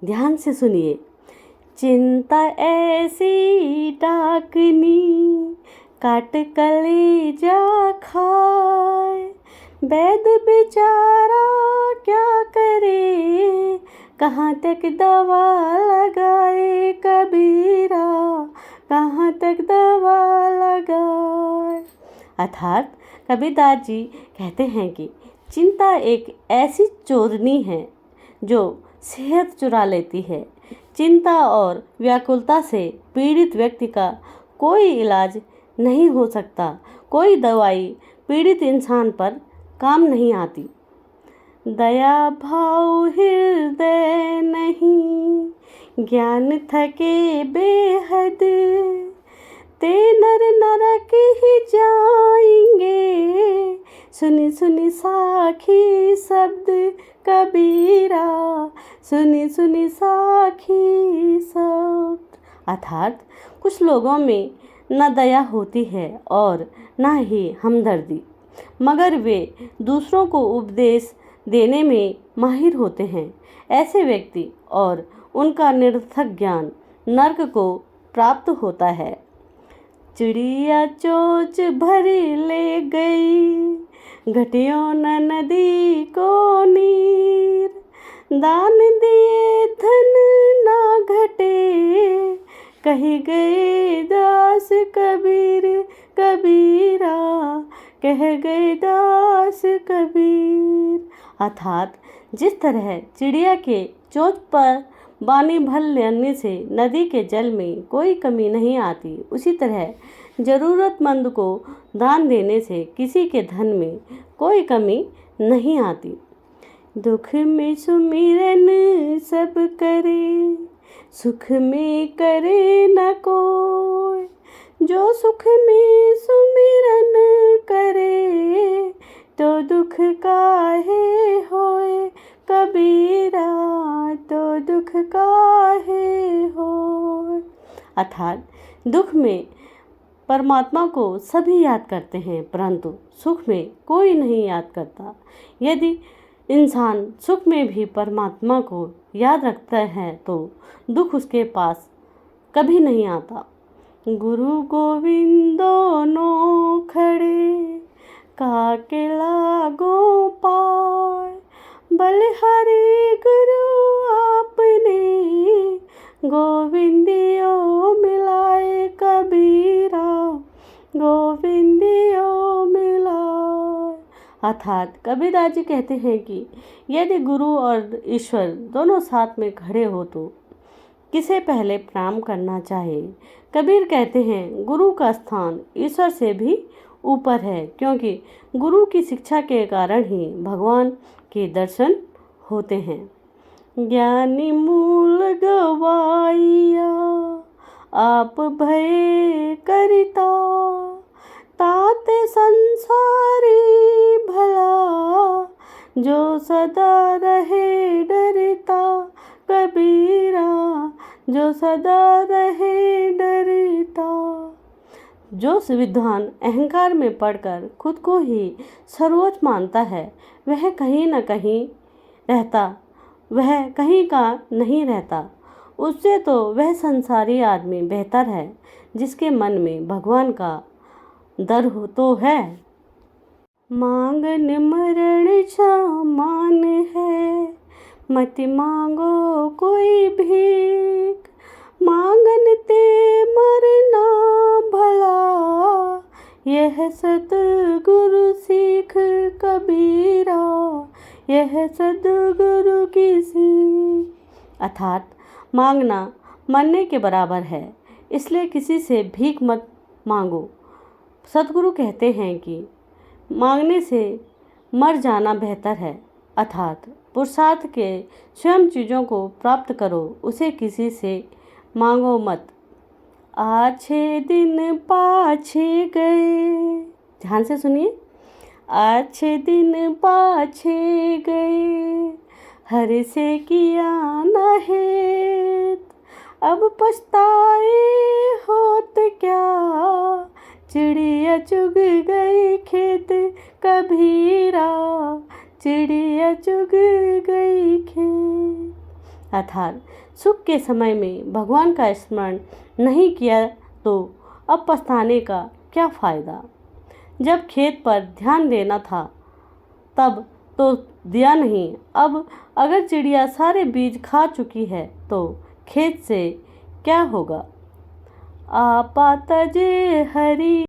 ध्यान से सुनिए। चिंता ऐसी डाकनी काट कलेजा खाए, वैद्य बेचारा क्या करे, कहाँ तक दवा लगाए कबीरा, कहाँ तक दवा लगाए। अर्थात कबीरदास जी कहते हैं कि चिंता एक ऐसी चोरनी है जो सेहत चुरा लेती है। चिंता और व्याकुलता से पीड़ित व्यक्ति का कोई इलाज नहीं हो सकता, कोई दवाई पीड़ित इंसान पर काम नहीं आती। दया भाव हृदय नहीं, ज्ञान थके बेहद, ते नर नरक ही जाएंगे, सुनी सुनी साखी शब्द कबीरा, सुनी सुनी साखी शब्द। अर्थात कुछ लोगों में न दया होती है और न ही हमदर्दी, मगर वे दूसरों को उपदेश देने में माहिर होते हैं। ऐसे व्यक्ति और उनका निरर्थक ज्ञान नर्क को प्राप्त होता है। चिड़िया चोंच भरी ले गई, घटियों न नदी को नीर, दान दिए धन ना घटे, कही गए दास कबीर कबीरा, कह गए दास कबीर। अर्थात जिस तरह चिड़िया के चोंच पर पानी भर लेने से नदी के जल में कोई कमी नहीं आती, उसी तरह ज़रूरतमंद को दान देने से किसी के धन में कोई कमी नहीं आती। दुख में सुमिरन सब करे, सुख में करे न कोई, जो सुख में सुमिरन करे, तो दुख काहे होए कबीरा, तो दुख काहे होए। अर्थात दुख में परमात्मा को सभी याद करते हैं, परंतु सुख में कोई नहीं याद करता। यदि इंसान सुख में भी परमात्मा को याद रखता है तो दुख उसके पास कभी नहीं आता। गुरु गोविंद दोनों खड़े, काके लागो पाए, बलिहारी गुरु आपने, गोविंदियो मिलाए कबीरा, गोविंदियो मिलाए। अर्थात कबीरदास जी कहते हैं कि यदि गुरु और ईश्वर दोनों साथ में खड़े हो तो किसे पहले प्रणाम करना चाहिए। कबीर कहते हैं गुरु का स्थान ईश्वर से भी ऊपर है, क्योंकि गुरु की शिक्षा के कारण ही भगवान के दर्शन होते हैं। ज्ञानी मूल गवाइया, आप भय करिता, ताते संसारी भला, जो सदा रहे डरता कबीरा, जो सदा रहे डरता। जो विद्वान अहंकार में पड़कर खुद को ही सर्वोच्च मानता है, वह कहीं न कहीं रहता, वह कहीं का नहीं रहता। उससे तो वह संसारी आदमी बेहतर है जिसके मन में भगवान का डर हो तो है। मांगन मरण समान है, मत मांगो कोई भीख, मांगन ते मरना भला, यह सतगुरु सीख कबीरा, यह सतगुरु की सीख। अर्थात मांगना मरने के बराबर है, इसलिए किसी से भीख मत मांगो। सतगुरु कहते हैं कि मांगने से मर जाना बेहतर है। अर्थात पुरुषार्थ के स्वयं चीज़ों को प्राप्त करो, उसे किसी से मांगो मत। आछे दिन पाछे गए, ध्यान से सुनिए। आछे दिन पाछे गए, हर से किया न हेत, अब पछताए होत क्या, चिड़िया चुग गई खेत कबीरा, चिड़िया चुग गई खेत। अर्थात सुख के समय में भगवान का स्मरण नहीं किया तो अब पछताने का क्या फ़ायदा। जब खेत पर ध्यान देना था तब तो दिया नहीं, अब अगर चिड़िया सारे बीज खा चुकी है तो खेत से क्या होगा। आपा तजे हरी